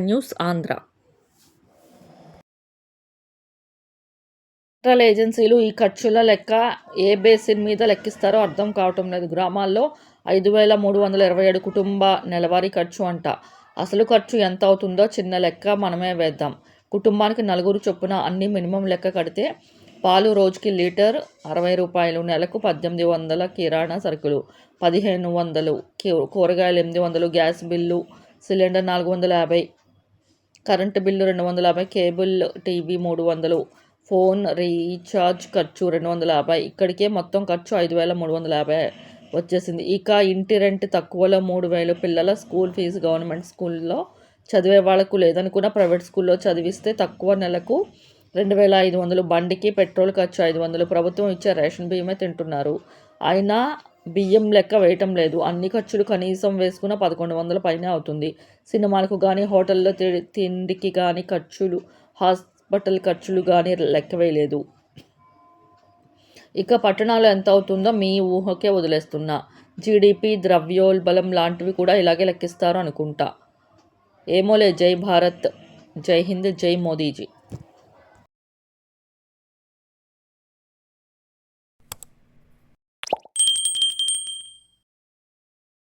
News Andhra. Central ఏజెన్సీలు ఈ ఖర్చుల లెక్క ఏ బేసిస్ మీద లెక్కిస్తారో అర్థం కావటం లేదు. గ్రామాల్లో 5,327 కుటుంబ నెలవారీ ఖర్చు అంట. అసలు ఖర్చు ఎంత అవుతుందో చిన్న లెక్క మనమే వేద్దాం. కుటుంబానికి 4 చొప్పున అన్ని మినిమం లెక్క కడితే పాలు రోజుకి లీటర్ 60 రూపాయలు, నెలకు 1800, కిరాణా సరుకులు 1500, కూరగాయలు 800, gas bill cylinder 450, current bill 250, cable TV 300, phone recharge ఖర్చు 250. ఇక్కడికే మొత్తం ఖర్చు 5,350 వచ్చేసింది. ఇక ఇంటి రెంట్ తక్కువలో 3,000. పిల్లల స్కూల్ ఫీజు గవర్నమెంట్ స్కూల్లో చదివే వాళ్ళకు లేదనుకున్న ప్రైవేట్ స్కూల్లో చదివిస్తే తక్కువ, నెలకు 2,500. బండికి పెట్రోల్ ఖర్చు 500. ప్రభుత్వం ఇచ్చే రేషన్ బియ్యమే తింటున్నారు. అయినా బియ్యం లెక్క వేయటం లేదు. అన్ని ఖర్చులు కనీసం వేసుకున్న 1,100 పైనే అవుతుంది. సినిమాలకు కానీ, హోటల్లో తిండికి కానీ ఖర్చులు, హాస్పిటల్ ఖర్చులు కానీ లెక్క వేయలేదు. ఇక పట్టణాలు ఎంత అవుతుందో మీ ఊహకే వదిలేస్తున్నా. జీడిపి, ద్రవ్యోల్బలం లాంటివి కూడా ఇలాగే లెక్కిస్తారు అనుకుంటా. ఏమోలే. జై భారత్, జై హింద్, జై మోదీజీ.